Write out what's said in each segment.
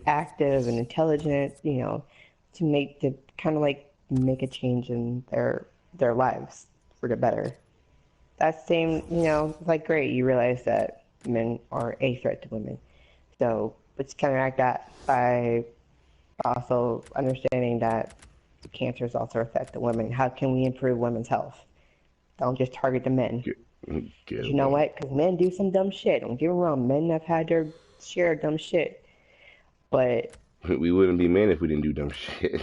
active and intelligent, to kind of like make a change in their lives for the better. That same, like great, you realize that men are a threat to women. So let's counteract that by also understanding that cancers also affect the women. How can we improve women's health? Don't just target the men. You know what? Because men do some dumb shit. Don't get me wrong. Men have had their share of dumb shit. But we wouldn't be men if we didn't do dumb shit.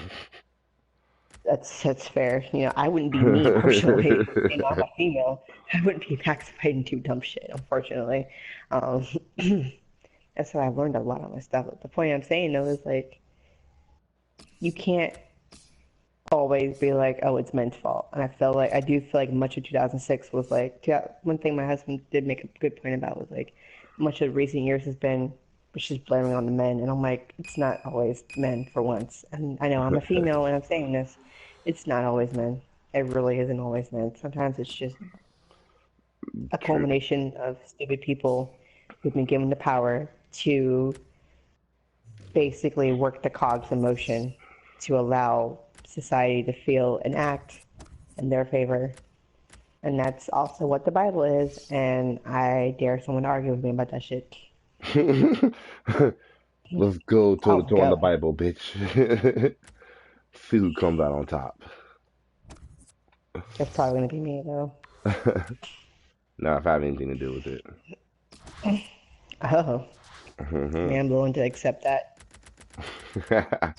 that's fair. I wouldn't be me, unfortunately. I'm a female. I wouldn't be Max if I didn't do dumb shit, unfortunately. Um, that's why I've learned a lot of my stuff. But the point I'm saying, though, is like, you can't always be like, oh, it's men's fault. And I do feel like much of 2006 was like, one thing my husband did make a good point about was like, much of recent years has been just blaming on the men. And I'm like, it's not always men for once. And I know I'm a female and I'm saying this. It's not always men. It really isn't always men. Sometimes it's just a True. culmination of stupid people who've been given the power to basically work the cogs in motion to allow society to feel and act in their favor. And that's also what the Bible is. And I dare someone to argue with me about that shit. Let's go toe to I'll toe on the go. Bible, bitch. See who comes out on top. That's probably going to be me, though. Now, if I have anything to do with it. Oh, Hmm. I'm willing to accept that. I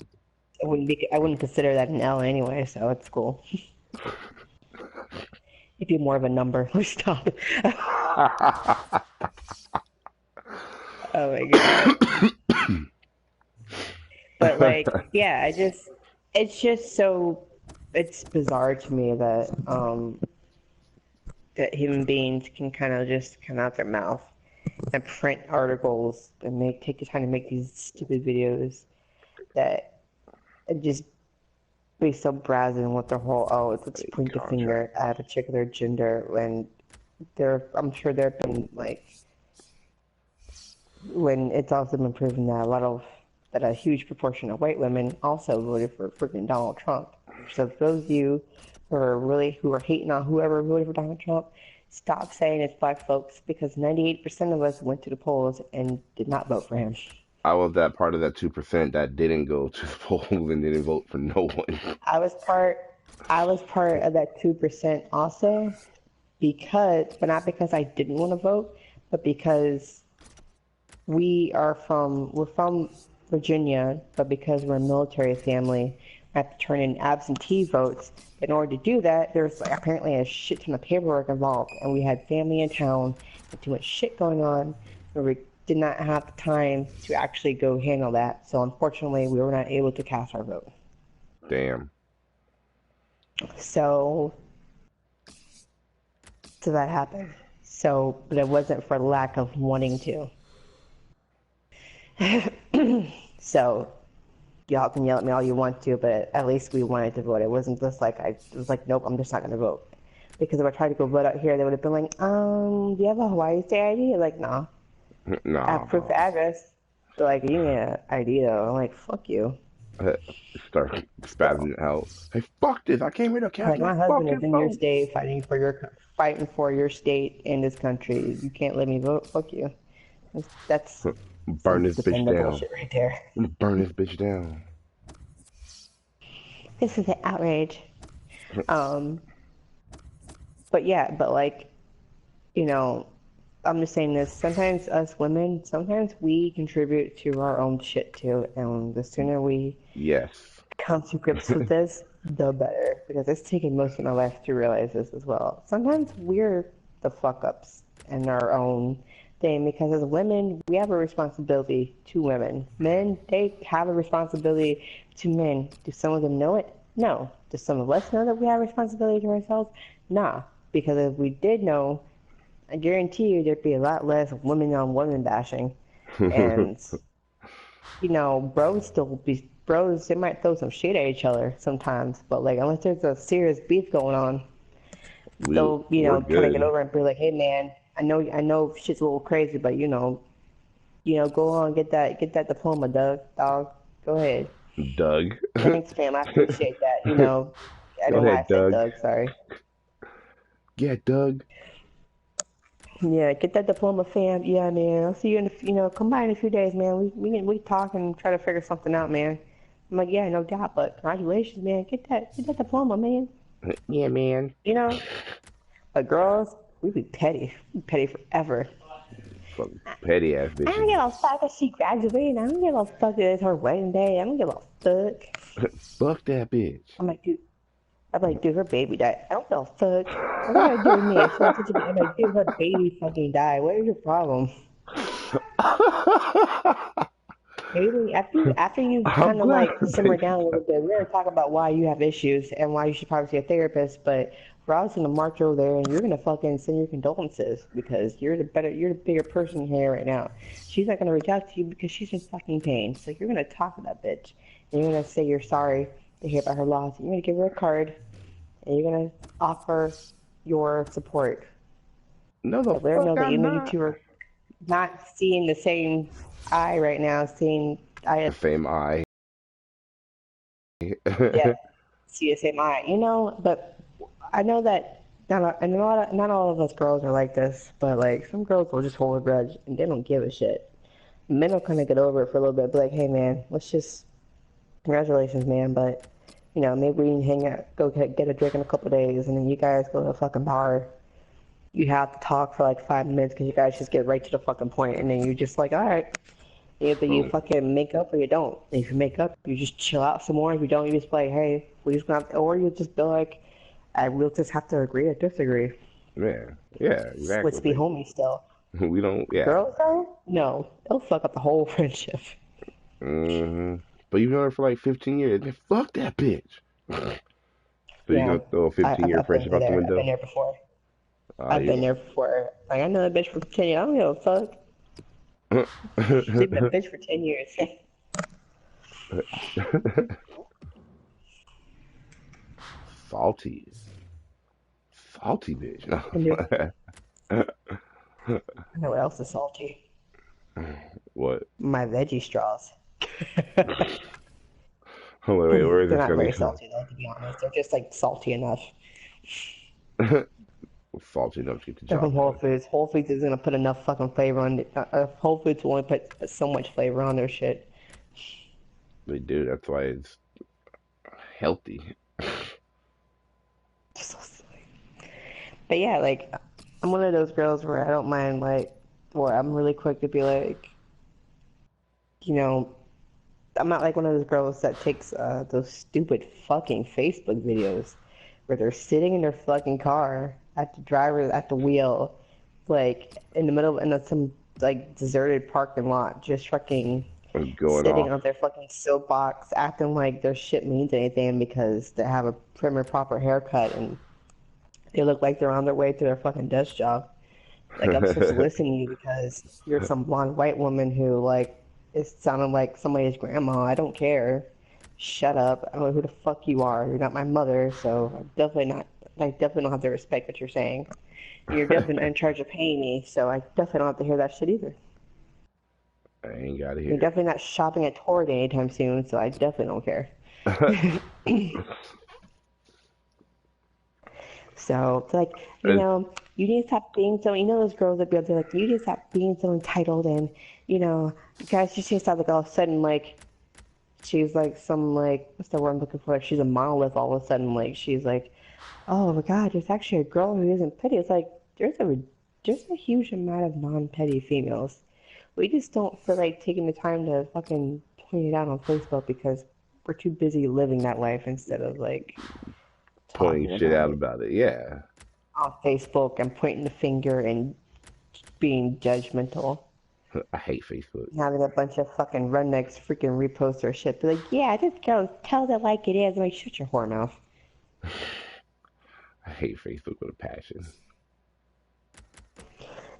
wouldn't consider that an L anyway, so it's cool. It'd be more of a number. Stop. Oh my god. But like, yeah, it's just so, it's bizarre to me that human beings can kind of just come out their mouth and print articles and take the time to make these stupid videos that and just be so brazen with their whole, oh, let's point the finger Contract. at a particular gender when I'm sure there have been like, when it's also been proven that a huge proportion of white women also voted for freaking Donald Trump. So for those of you who are hating on whoever voted for Donald Trump, stop saying it's black folks because 98% of us went to the polls and did not vote for him. I was that part of that 2% that didn't go to the polls and didn't vote for no one. I was part I was part of that 2% also but not because I didn't want to vote, but because we're from Virginia, but because we're a military family, we have to turn in absentee votes. In order to do that, there's like apparently a shit ton of paperwork involved, and we had family in town and too much shit going on, where we did not have the time to actually go handle that. So unfortunately, we were not able to cast our vote. Damn. So, so that happened. So, but it wasn't for lack of wanting to. So y'all can yell at me all you want to, but at least we wanted to vote. It wasn't just like it was like, nope, I'm just not gonna vote. Because if I tried to go vote out here, they would have been like, do you have a Hawaii State ID? Like, nah. I have proof of No. address. They're like, you need an ID though. I'm like, fuck you. Start So, spazzing out. Hey, fuck this. I came here to cast like, my my husband is fucking in your vote. state fighting for your state and this country. You can't let me vote. Fuck you. That's Burn some this bitch defender down. bullshit right there. I'm gonna burn this bitch down. This is an outrage. Um, but yeah, but like, you know, I'm just saying this. Sometimes us women, sometimes we contribute to our own shit too, and the sooner we Yes. come to grips with this, the better. Because it's taken most of my life to realize this as well. Sometimes we're the fuck ups in our own thing because as women, we have a responsibility to women. Men, they have a responsibility to men. Do some of them know it? No. Do some of us know that we have a responsibility to ourselves? Nah. Because if we did know, I guarantee you there'd be a lot less women on women bashing. And bros, they might throw some shade at each other sometimes, but like unless there's a serious beef going on, they'll, We're kind of get good. over and be like, hey man, I know shit's a little crazy, but Go on, get that diploma, Doug. Dog, go ahead. Doug. Thanks, fam. I appreciate that. I Go don't know why I ahead, said Doug. Doug. Sorry. Yeah, Doug. Yeah, get that diploma, fam. Yeah, man. I'll see you come by in a few days, man. We talk and try to figure something out, man. I'm like, yeah, no doubt, but congratulations, man. Get that diploma, man. Yeah, man. You know, but girls, we be petty. We be petty forever. Fucking petty ass I don't bitches. give a fuck if she graduated. I don't give a fuck if it's her wedding day. I don't give a fuck. Fuck that bitch. I'm like, dude, her baby died. I don't give a fuck. What that got to do with me? If she wants to be, I'm like, dude, her baby fucking died. What is your problem? Maybe after you I'm kind of glad like her simmer baby down a little died. bit, we're gonna talk about why you have issues and why you should probably see a therapist. But Rob's gonna march over there and you're gonna fucking send your condolences because you're the bigger person here right now. She's not gonna reach out to you because she's in fucking pain. So you're gonna talk to that bitch and you're gonna say you're sorry to hear about her loss. You're gonna give her a card and you're gonna offer your support. No, the And let her fuck know that I'm even though you not. two are not seeing the same eye right now, seeing eye. The same eye. Yeah, CSMI, but I know that not all of us girls are like this, but like some girls will just hold a grudge and they don't give a shit. Men will kind of get over it for a little bit, be like, hey man, let's just congratulations, man, but maybe we can hang out, go get a drink in a couple of days, and then you guys go to a fucking bar. You have to talk for like 5 minutes because you guys just get right to the fucking point, and then you're just like, all right, either you Oh, fucking make up or you don't. If you make up, you just chill out some more. If you don't, you just play, hey, we just gonna have to, or you just be like, I will just have to agree or disagree. yeah. Yeah, Let's exactly. be Like, homies still. we don't, yeah. Girls though, no, it'll fuck up the whole friendship. But you've known her for like 15 years. Man, fuck that bitch. So you Yeah, gonna throw a I, 15 I've, year I've been friendship out the there. I've been window? there before. I've You been there before. Like I know that bitch for 10 years. I don't give a fuck. gonna. She's been a bitch for 10 years. Salty. Salty bitch. I know No. what else is salty. What? My veggie straws. Oh, wait, where is They're this not coming very from? salty though, to be honest. They're just like salty enough. Salty enough to get the They're job from Whole done. Foods. Whole Foods is gonna put enough fucking flavor on it. Whole Foods will only put so much flavor on their shit. They do. That's why it's healthy. So silly. But yeah, like I'm one of those girls where I don't mind like, or I'm really quick to be like, you know, I'm not like one of those girls that takes those stupid fucking Facebook videos where they're sitting in their fucking car at the driver at the wheel, like in the middle in some like deserted parking lot, just fucking Going sitting off. on their fucking soapbox, acting like their shit means anything because they have a prim or proper haircut and they look like they're on their way to their fucking desk job. Like I'm supposed to listen to you because you're some blonde white woman who like is sounding like somebody's grandma. I don't care. Shut up. I don't know who the fuck you are. You're not my mother, so I'm definitely not. I definitely don't have to respect what you're saying. You're definitely not in charge of paying me, so I definitely don't have to hear that shit either. I ain't gotta You're hear definitely not shopping at Torrid anytime soon, so I definitely don't care. it. So it's like, And you need to stop being so, those girls that be out there like, you need to stop being so entitled and, guys just need to stop like all of a sudden like, she's like some like, what's the word I'm looking for? Like she's a monolith all of a sudden. Like she's like, oh my God, there's actually a girl who isn't petty. It's like, there's a huge amount of non-petty females. We just don't feel like taking the time to fucking point it out on Facebook because we're too busy living that life instead of like pointing talking shit about out it about it. Yeah. on Facebook and pointing the finger and being judgmental. I hate Facebook. Having a bunch of fucking rednecks freaking repost their shit. Be like, yeah, this girl tells it like it is. I'm like, shut your whore mouth. I hate Facebook with a passion.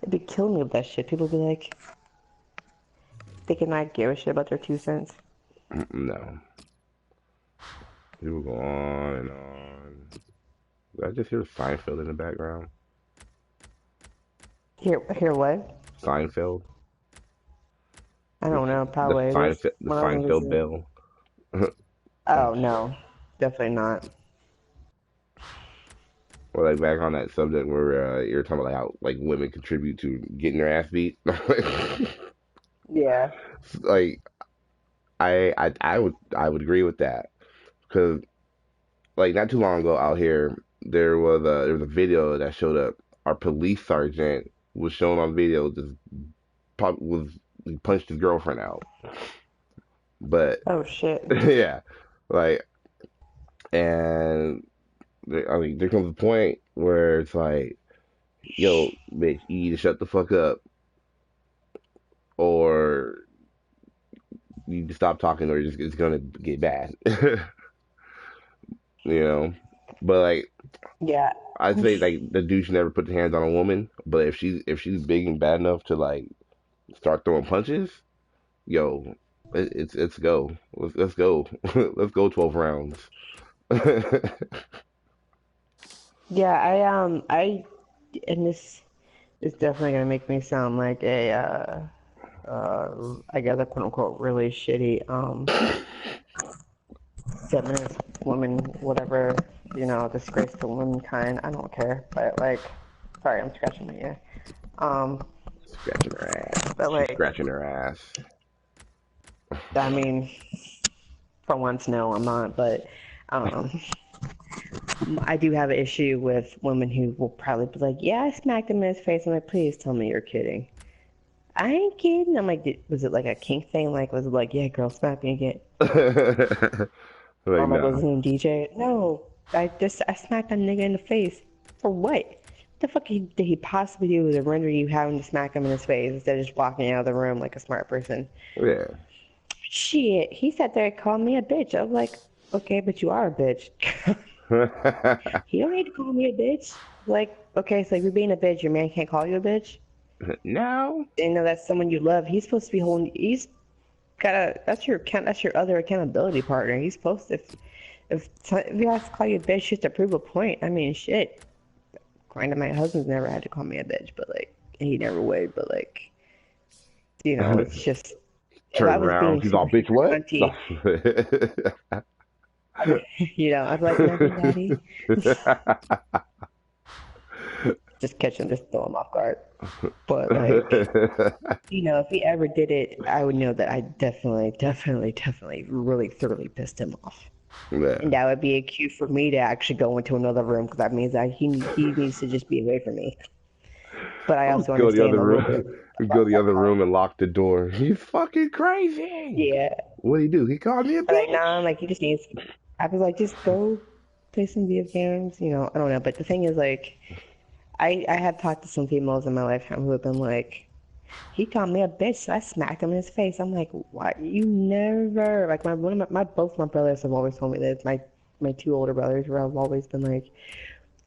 It'd be killing me with that shit. People be like, they cannot give a shit about their 2 cents. No. People go on and on. Did I just hear Seinfeld in the background? Here what? Seinfeld? I The don't know, probably. There's The when I was in Seinfeld Brazil. Bell. Oh no, definitely not. Or like back on that subject where you're talking about like how like women contribute to getting their ass beat. Yeah. Like I would agree with that because like not too long ago out here there was a video that showed up. Our police sergeant was shown on video just was he punched his girlfriend out. But Oh shit. yeah, like and I mean there comes a point where it's like, yo, bitch, you need to shut the fuck up or you need to stop talking or it's gonna get bad. You know? But like Yeah. I'd say like the dude should never put his hands on a woman, but if she's big and bad enough to like start throwing punches, yo, it's go. Let's go. Let's go 12 rounds. Yeah, and this is definitely gonna make me sound like a I guess a quote unquote really shitty feminist woman, whatever, disgrace to womankind. I don't care, but like, sorry, I'm scratching my ear. Um, Scratching her ass. but She's like, scratching her ass. I mean, for once, no, I'm not. But um, I do have an issue with women who will probably be like, "Yeah, I smacked him in his face." I'm like, "Please tell me you're kidding." I ain't kidding. I'm like, was it like a kink thing? Like, was it like, "Yeah, girl, smack me again"? Like Or like, was no. it in DJ? No, I smacked that nigga in the face. For what? What the fuck did he possibly do to render you having to smack him in his face instead of just walking out of the room like a smart person? Yeah. Shit, he sat there and called me a bitch. I was like, okay, but you are a bitch. He don't need to call me a bitch. Like, okay, so if you're being a bitch, your man can't call you a bitch. No. You know that's someone you love. He's supposed to be holding. He's gotta. That's your other accountability partner. He's supposed to. If he has to call you a bitch just to prove a point, I mean, shit. Granted, my husband's never had to call me a bitch, but like, he never would. But like, it's just if I Turns was around, being he's all super bitch super what? No. cunty, I'd be like, nothing, daddy. Just catch him, just throw him off guard. But like, if he ever did it, I would know that I definitely, really thoroughly pissed him off. And Yeah. that would be a cue for me to actually go into another room because that means that he needs to just be away from me. But I I'll also go to the understand other a little room. bit Go about to the other room and lock the door. He's fucking crazy. yeah. What did he do? He called me a But like, bitch. nah, like he just needs. I was like, just go play some video games. I don't know. But the thing is, like, I have talked to some females in my lifetime who have been like, he called me a bitch, so I smacked him in his face. I'm like, what? You never like my both my brothers have always told me this. My two older brothers have always been like,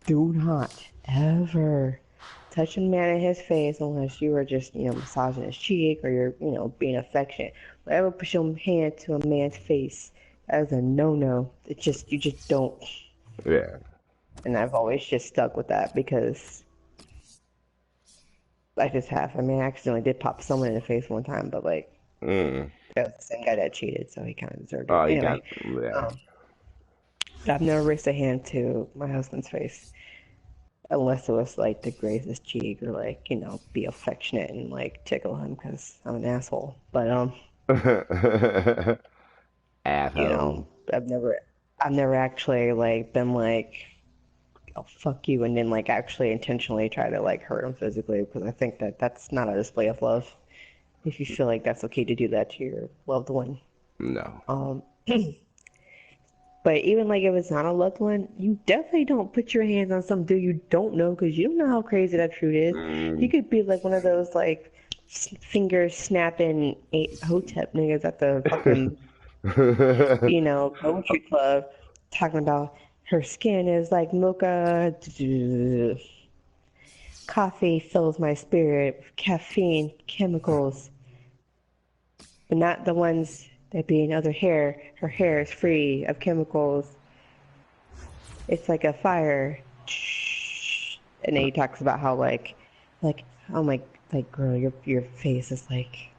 do not ever touch a man in his face unless you are just massaging his cheek or you're being affectionate. Whatever, put your hand to a man's face, that is a no-no. You just don't. Yeah. And I've always just stuck with that because I just have. I mean, I accidentally did pop someone in the face one time, but like Mm. that was the same guy that cheated, so he kind of deserved it. Oh, he got Anyway, yeah. um, but I've never raised a hand to my husband's face unless it was like to graze his cheek or like be affectionate and like tickle him because I'm an asshole. But you Asshole. know, I've never actually like been like, oh fuck you, and then like actually intentionally try to like hurt him physically because I think that that's not a display of love. If you feel like that's okay to do that to your loved one. No. Um, but even like if it's not a loved one, you definitely don't put your hands on some dude you don't know because you don't know how crazy that truth is. He Mm. could be like one of those like finger snapping hotep niggas at the fucking poetry club talking about her skin is like mocha. Coffee fills my spirit with caffeine chemicals, but not the ones that be in other hair. Her hair is free of chemicals. It's like a fire. And then he talks about how like oh my like girl, your face is like